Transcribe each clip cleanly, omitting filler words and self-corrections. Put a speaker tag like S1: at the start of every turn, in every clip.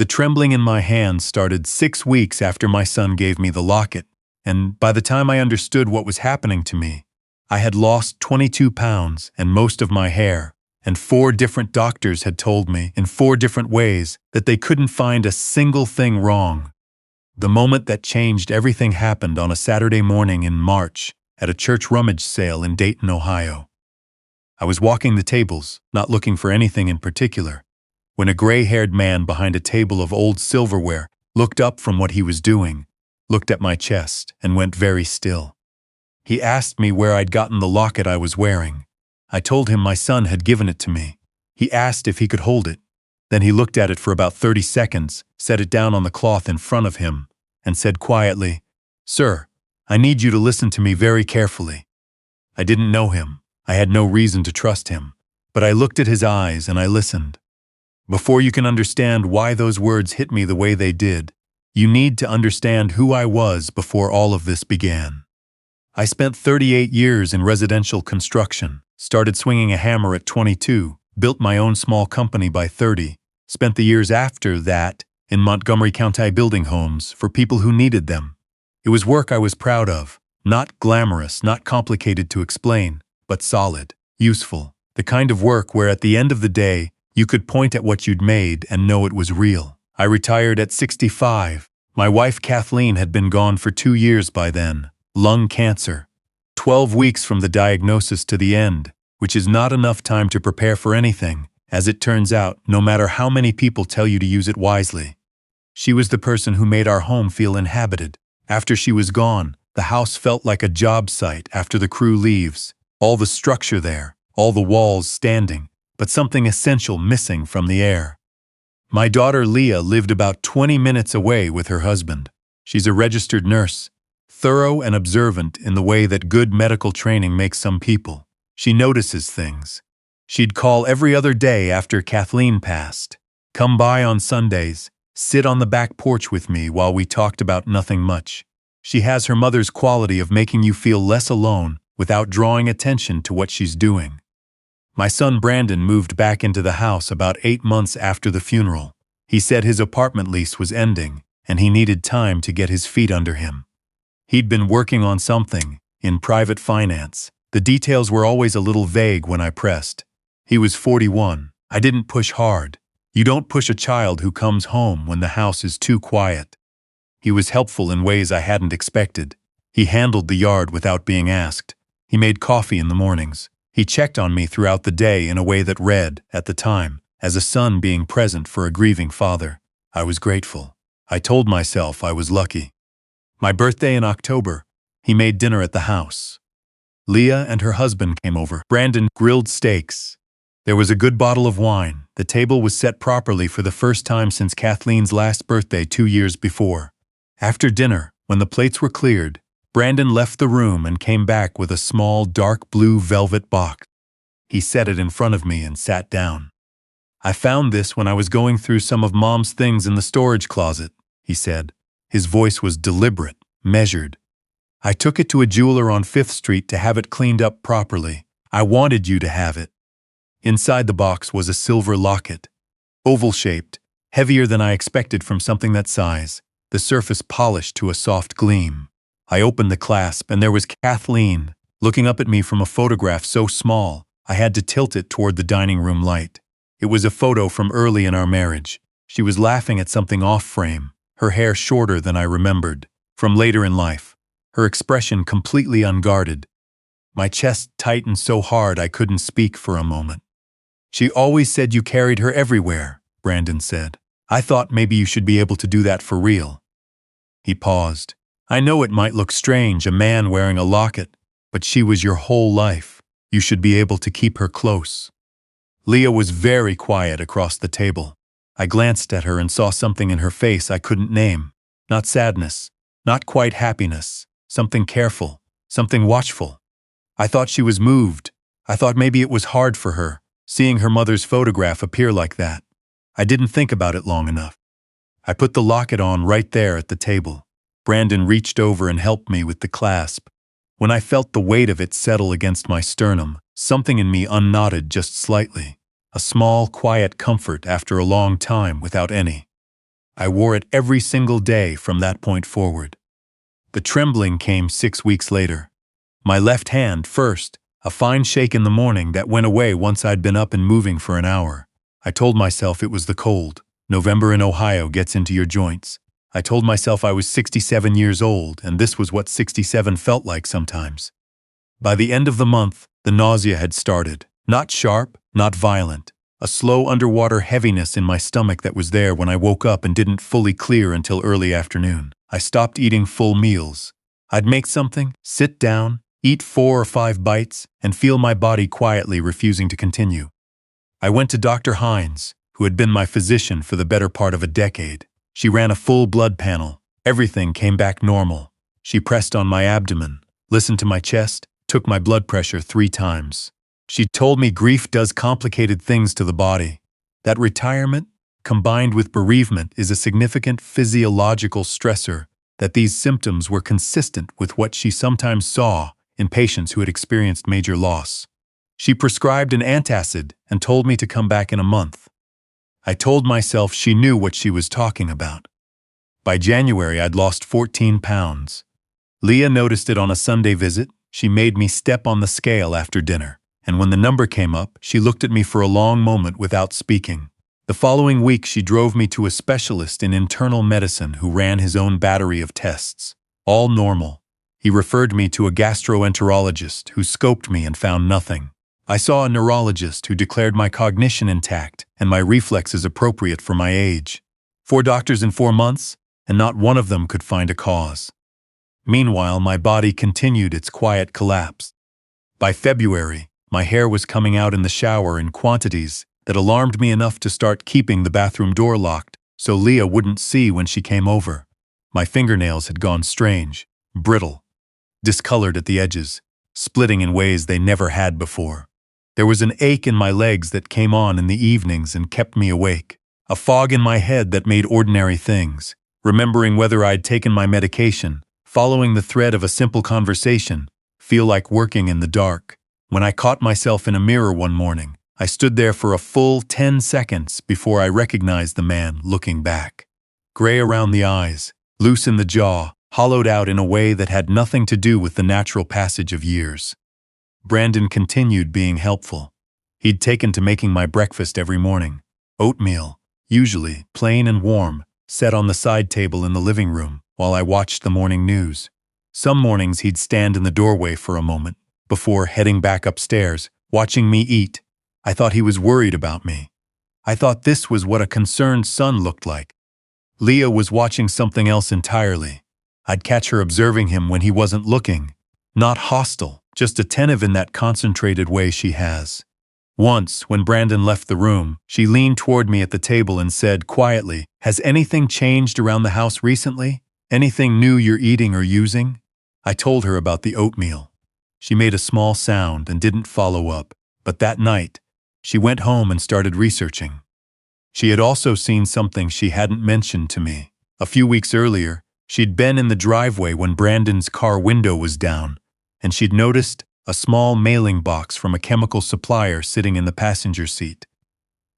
S1: The trembling in my hands started 6 weeks after my son gave me the locket, and by the time I understood what was happening to me, I had lost 22 pounds and most of my hair, and 4 different doctors had told me in 4 different ways that they couldn't find a single thing wrong. The moment that changed everything happened on a Saturday morning in March at a church rummage sale in Dayton, Ohio. I was walking the tables, not looking for anything in particular, when a gray-haired man behind a table of old silverware looked up from what he was doing, looked at my chest, and went very still. He asked me where I'd gotten the locket I was wearing. I told him my son had given it to me. He asked if he could hold it. Then he looked at it for about 30 seconds, set it down on the cloth in front of him, and said quietly, "Sir, I need you to listen to me very carefully." I didn't know him. I had no reason to trust him. But I looked at his eyes and I listened. Before you can understand why those words hit me the way they did, you need to understand who I was before all of this began. I spent 38 years in residential construction, started swinging a hammer at 22, built my own small company by 30, spent the years after that in Montgomery County building homes for people who needed them. It was work I was proud of, not glamorous, not complicated to explain, but solid, useful, the kind of work where at the end of the day, you could point at what you'd made and know it was real. I retired at 65. My wife Kathleen had been gone for 2 years by then. Lung cancer. 12 weeks from the diagnosis to the end, which is not enough time to prepare for anything, as it turns out, no matter how many people tell you to use it wisely. She was the person who made our home feel inhabited. After she was gone, the house felt like a job site after the crew leaves. All the structure there, all the walls standing, but something essential missing from the air. My daughter Leah lived about 20 minutes away with her husband. She's a registered nurse, thorough and observant in the way that good medical training makes some people. She notices things. She'd call every other day after Kathleen passed, come by on Sundays, sit on the back porch with me while we talked about nothing much. She has her mother's quality of making you feel less alone without drawing attention to what she's doing. My son Brandon moved back into the house about 8 months after the funeral. He said his apartment lease was ending, and he needed time to get his feet under him. He'd been working on something, in private finance. The details were always a little vague when I pressed. He was 41. I didn't push hard. You don't push a child who comes home when the house is too quiet. He was helpful in ways I hadn't expected. He handled the yard without being asked. He made coffee in the mornings. He checked on me throughout the day in a way that read, at the time, as a son being present for a grieving father. I was grateful. I told myself I was lucky. My birthday in October, he made dinner at the house. Leah and her husband came over. Brandon grilled steaks. There was a good bottle of wine. The table was set properly for the first time since Kathleen's last birthday 2 years before. After dinner, when the plates were cleared, Brandon left the room and came back with a small dark blue velvet box. He set it in front of me and sat down. "I found this when I was going through some of Mom's things in the storage closet," he said. His voice was deliberate, measured. "I took it to a jeweler on 5th Street to have it cleaned up properly. I wanted you to have it." Inside the box was a silver locket, oval-shaped, heavier than I expected from something that size, the surface polished to a soft gleam. I opened the clasp, and there was Kathleen, looking up at me from a photograph so small, I had to tilt it toward the dining room light. It was a photo from early in our marriage. She was laughing at something off-frame, her hair shorter than I remembered, from later in life, her expression completely unguarded. My chest tightened so hard I couldn't speak for a moment. "She always said you carried her everywhere," Brandon said. "I thought maybe you should be able to do that for real." He paused. "I know it might look strange, a man wearing a locket, but she was your whole life. You should be able to keep her close." Leah was very quiet across the table. I glanced at her and saw something in her face I couldn't name. Not sadness, not quite happiness, something careful, something watchful. I thought she was moved. I thought maybe it was hard for her, seeing her mother's photograph appear like that. I didn't think about it long enough. I put the locket on right there at the table. Brandon reached over and helped me with the clasp. When I felt the weight of it settle against my sternum, something in me unknotted just slightly. A small, quiet comfort after a long time without any. I wore it every single day from that point forward. The trembling came 6 weeks later. My left hand first, a fine shake in the morning that went away once I'd been up and moving for an hour. I told myself it was the cold. November in Ohio gets into your joints. I told myself I was 67 years old, and this was what 67 felt like sometimes. By the end of the month, the nausea had started. Not sharp, not violent. A slow underwater heaviness in my stomach that was there when I woke up and didn't fully clear until early afternoon. I stopped eating full meals. I'd make something, sit down, eat 4 or 5 bites, and feel my body quietly refusing to continue. I went to Dr. Hines, who had been my physician for the better part of a decade. She ran a full blood panel. Everything came back normal. She pressed on my abdomen, listened to my chest, took my blood pressure 3 times. She told me grief does complicated things to the body. That retirement, combined with bereavement, is a significant physiological stressor, that these symptoms were consistent with what she sometimes saw in patients who had experienced major loss. She prescribed an antacid and told me to come back in a month. I told myself she knew what she was talking about. By January, I'd lost 14 pounds. Leah noticed it on a Sunday visit. She made me step on the scale after dinner, and when the number came up, she looked at me for a long moment without speaking. The following week, she drove me to a specialist in internal medicine who ran his own battery of tests. All normal. He referred me to a gastroenterologist who scoped me and found nothing. I saw a neurologist who declared my cognition intact and my reflexes appropriate for my age. 4 doctors in 4 months, and not one of them could find a cause. Meanwhile, my body continued its quiet collapse. By February, my hair was coming out in the shower in quantities that alarmed me enough to start keeping the bathroom door locked so Leah wouldn't see when she came over. My fingernails had gone strange, brittle, discolored at the edges, splitting in ways they never had before. There was an ache in my legs that came on in the evenings and kept me awake, a fog in my head that made ordinary things, remembering whether I'd taken my medication, following the thread of a simple conversation, feel like working in the dark. When I caught myself in a mirror one morning, I stood there for a full 10 seconds before I recognized the man looking back. Gray around the eyes, loose in the jaw, hollowed out in a way that had nothing to do with the natural passage of years. Brandon continued being helpful. He'd taken to making my breakfast every morning. Oatmeal, usually plain and warm, set on the side table in the living room while I watched the morning news. Some mornings he'd stand in the doorway for a moment before heading back upstairs, watching me eat. I thought he was worried about me. I thought this was what a concerned son looked like. Leah was watching something else entirely. I'd catch her observing him when he wasn't looking. Not hostile, just attentive in that concentrated way she has. Once, when Brandon left the room, she leaned toward me at the table and said quietly, "Has anything changed around the house recently? Anything new you're eating or using?" I told her about the oatmeal. She made a small sound and didn't follow up, but that night, she went home and started researching. She had also seen something she hadn't mentioned to me. A few weeks earlier, she'd been in the driveway when Brandon's car window was down, and she'd noticed a small mailing box from a chemical supplier sitting in the passenger seat.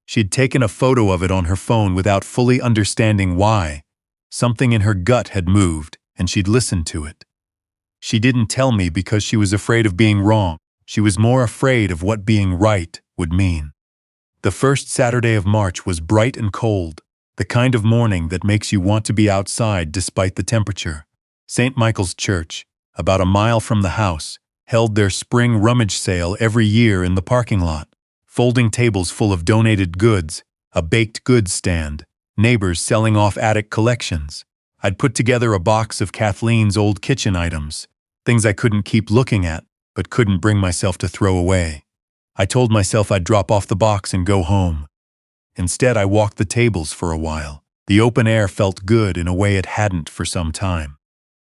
S1: She'd taken a photo of it on her phone without fully understanding why. Something in her gut had moved, and she'd listened to it. She didn't tell me because she was afraid of being wrong. She was more afraid of what being right would mean. The first Saturday of March was bright and cold, the kind of morning that makes you want to be outside despite the temperature. St. Michael's Church, about a mile from the house, held their spring rummage sale every year in the parking lot. Folding tables full of donated goods, a baked goods stand, neighbors selling off attic collections. I'd put together a box of Kathleen's old kitchen items, things I couldn't keep looking at, but couldn't bring myself to throw away. I told myself I'd drop off the box and go home. Instead, I walked the tables for a while. The open air felt good in a way it hadn't for some time.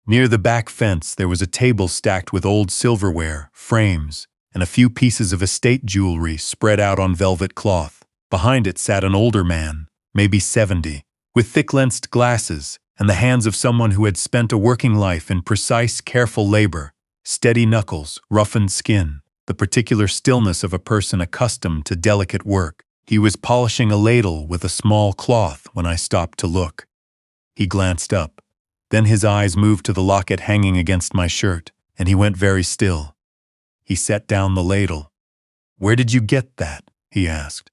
S1: Near the back fence, there was a table stacked with old silverware, frames, and a few pieces of estate jewelry spread out on velvet cloth. Behind it sat an older man, maybe 70, with thick-lensed glasses and the hands of someone who had spent a working life in precise, careful labor, steady knuckles, roughened skin, the particular stillness of a person accustomed to delicate work. He was polishing a ladle with a small cloth when I stopped to look. He glanced up. Then his eyes moved to the locket hanging against my shirt, and he went very still. He set down the ladle. "Where did you get that?" he asked.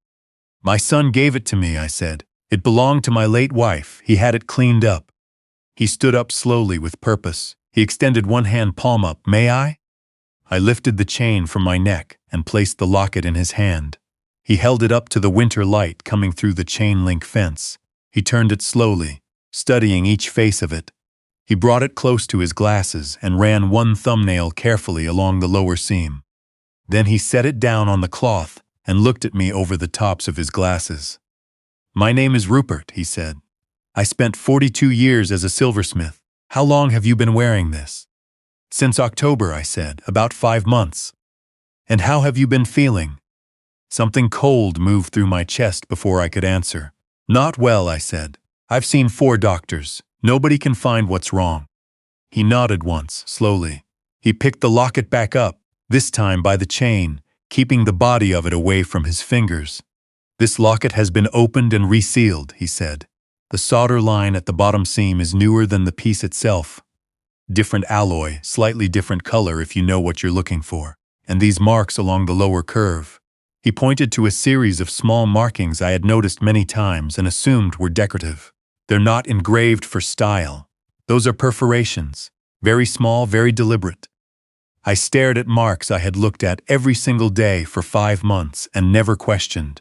S1: "My son gave it to me," I said. "It belonged to my late wife. He had it cleaned up." He stood up slowly with purpose. He extended one hand palm up. "May I?" I lifted the chain from my neck and placed the locket in his hand. He held it up to the winter light coming through the chain-link fence. He turned it slowly, studying each face of it. He brought it close to his glasses and ran one thumbnail carefully along the lower seam. Then he set it down on the cloth and looked at me over the tops of his glasses. "My name is Rupert," he said. "I spent 42 years as a silversmith. How long have you been wearing this?" "Since October," I said, "about 5 months." "And how have you been feeling?" Something cold moved through my chest before I could answer. "Not well," I said. "I've seen 4 doctors. Nobody can find what's wrong." He nodded once, slowly. He picked the locket back up, this time by the chain, keeping the body of it away from his fingers. "This locket has been opened and resealed," he said. "The solder line at the bottom seam is newer than the piece itself. Different alloy, slightly different color if you know what you're looking for. And these marks along the lower curve." He pointed to a series of small markings I had noticed many times and assumed were decorative. "They're not engraved for style. Those are perforations. Very small, very deliberate." I stared at marks I had looked at every single day for 5 months and never questioned.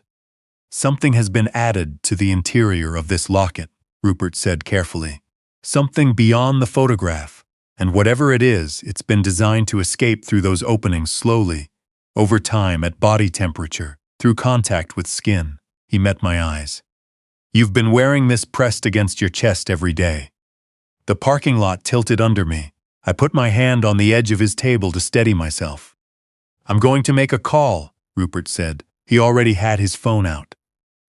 S1: "Something has been added to the interior of this locket," Rupert said carefully. "Something beyond the photograph. And whatever it is, it's been designed to escape through those openings slowly, over time at body temperature, through contact with skin." He met my eyes. "You've been wearing this pressed against your chest every day." The parking lot tilted under me. I put my hand on the edge of his table to steady myself. "I'm going to make a call," Rupert said. He already had his phone out.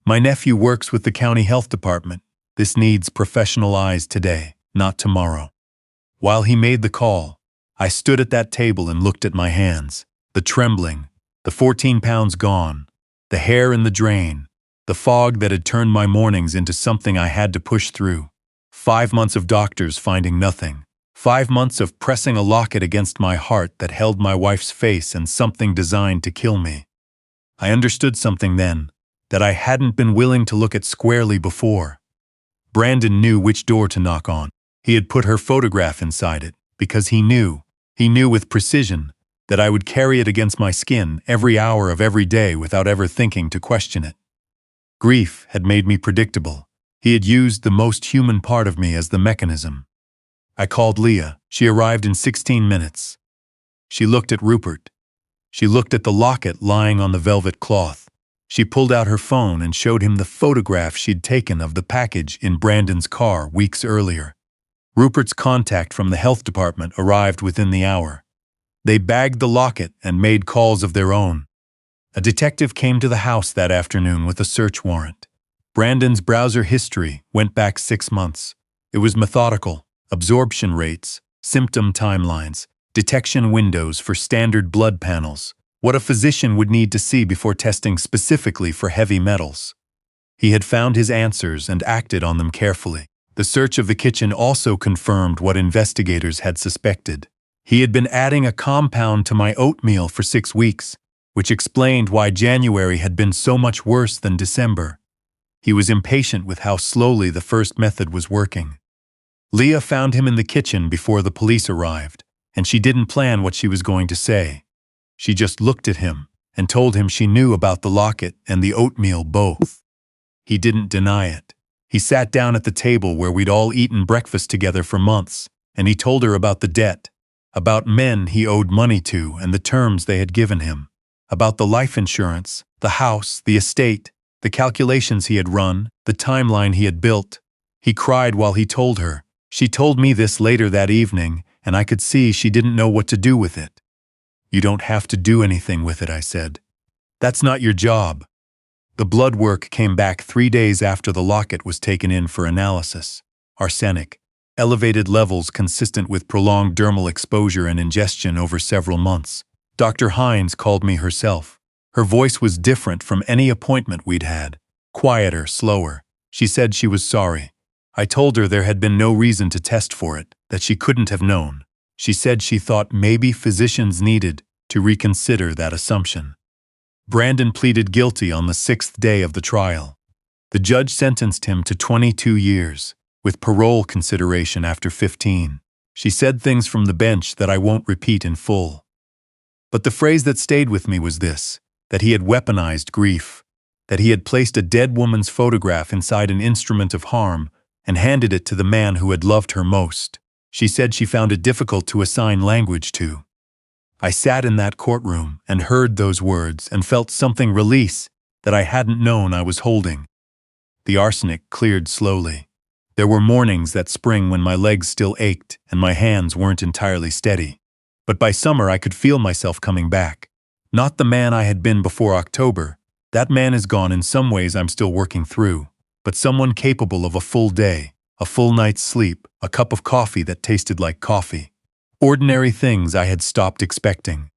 S1: "My nephew works with the county health department. This needs professional eyes today, not tomorrow." While he made the call, I stood at that table and looked at my hands. The trembling, the 14 pounds gone, the hair in the drain, the fog that had turned my mornings into something I had to push through. 5 months of doctors finding nothing. 5 months of pressing a locket against my heart that held my wife's face and something designed to kill me. I understood something then that I hadn't been willing to look at squarely before. Brandon knew which door to knock on. He had put her photograph inside it because he knew with precision that I would carry it against my skin every hour of every day without ever thinking to question it. Grief had made me predictable. He had used the most human part of me as the mechanism. I called Leah. She arrived in 16 minutes. She looked at Rupert. She looked at the locket lying on the velvet cloth. She pulled out her phone and showed him the photograph she'd taken of the package in Brandon's car weeks earlier. Rupert's contact from the health department arrived within the hour. They bagged the locket and made calls of their own. A detective came to the house that afternoon with a search warrant. Brandon's browser history went back 6 months. It was methodical: absorption rates, symptom timelines, detection windows for standard blood panels, what a physician would need to see before testing specifically for heavy metals. He had found his answers and acted on them carefully. The search of the kitchen also confirmed what investigators had suspected. He had been adding a compound to my oatmeal for 6 weeks, which explained why January had been so much worse than December. He was impatient with how slowly the first method was working. Leah found him in the kitchen before the police arrived, and she didn't plan what she was going to say. She just looked at him and told him she knew about the locket and the oatmeal both. He didn't deny it. He sat down at the table where we'd all eaten breakfast together for months, and he told her about the debt, about men he owed money to and the terms they had given him, about the life insurance, the house, the estate, the calculations he had run, the timeline he had built. He cried while he told her. She told me this later that evening, and I could see she didn't know what to do with it. "You don't have to do anything with it," I said. "That's not your job." The blood work came back 3 days after the locket was taken in for analysis. Arsenic, elevated levels consistent with prolonged dermal exposure and ingestion over several months. Dr. Hines called me herself. Her voice was different from any appointment we'd had. Quieter, slower. She said she was sorry. I told her there had been no reason to test for it, that she couldn't have known. She said she thought maybe physicians needed to reconsider that assumption. Brandon pleaded guilty on the 6th day of the trial. The judge sentenced him to 22 years, with parole consideration after 15. She said things from the bench that I won't repeat in full. But the phrase that stayed with me was this, that he had weaponized grief, that he had placed a dead woman's photograph inside an instrument of harm and handed it to the man who had loved her most. She said she found it difficult to assign language to. I sat in that courtroom and heard those words and felt something release that I hadn't known I was holding. The arsenic cleared slowly. There were mornings that spring when my legs still ached and my hands weren't entirely steady. But by summer I could feel myself coming back. Not the man I had been before October. That man is gone. In some ways I'm still working through. But someone capable of a full day, a full night's sleep, a cup of coffee that tasted like coffee. Ordinary things I had stopped expecting.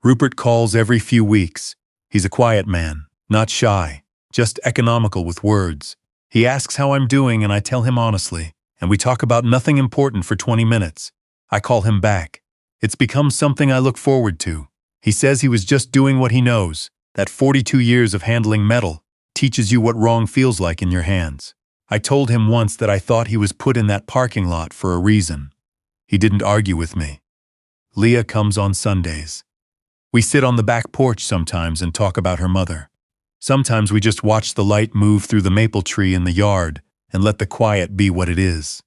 S1: Rupert calls every few weeks. He's a quiet man, not shy, just economical with words. He asks how I'm doing and I tell him honestly, and we talk about nothing important for 20 minutes. I call him back. It's become something I look forward to. He says he was just doing what he knows, that 42 years of handling metal teaches you what wrong feels like in your hands. I told him once that I thought he was put in that parking lot for a reason. He didn't argue with me. Leah comes on Sundays. We sit on the back porch sometimes and talk about her mother. Sometimes we just watch the light move through the maple tree in the yard and let the quiet be what it is.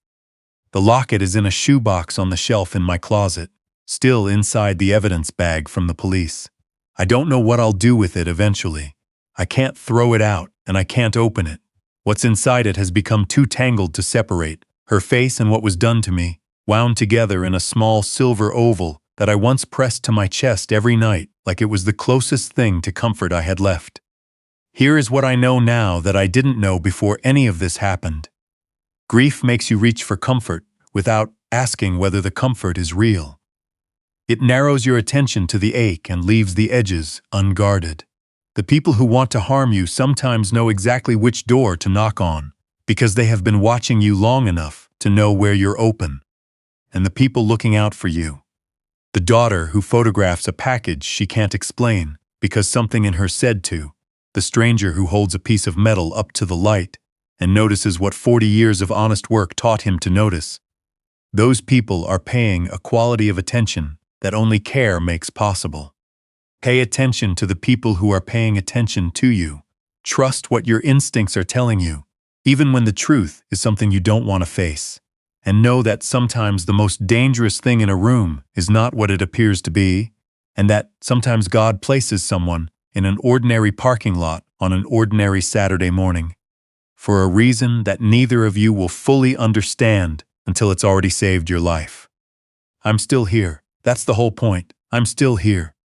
S1: The locket is in a shoebox on the shelf in my closet, still inside the evidence bag from the police. I don't know what I'll do with it eventually. I can't throw it out and I can't open it. What's inside it has become too tangled to separate. Her face and what was done to me, wound together in a small silver oval that I once pressed to my chest every night like it was the closest thing to comfort I had left. Here is what I know now that I didn't know before any of this happened. Grief makes you reach for comfort without asking whether the comfort is real. It narrows your attention to the ache and leaves the edges unguarded. The people who want to harm you sometimes know exactly which door to knock on because they have been watching you long enough to know where you're open. And the people looking out for you. The daughter who photographs a package she can't explain because something in her said to. The stranger who holds a piece of metal up to the light and notices what 40 years of honest work taught him to notice. Those people are paying a quality of attention that only care makes possible. Pay attention to the people who are paying attention to you. Trust what your instincts are telling you, even when the truth is something you don't want to face. And know that sometimes the most dangerous thing in a room is not what it appears to be, and that sometimes God places someone in an ordinary parking lot on an ordinary Saturday morning, for a reason that neither of you will fully understand until it's already saved your life. I'm still here. That's the whole point. I'm still here.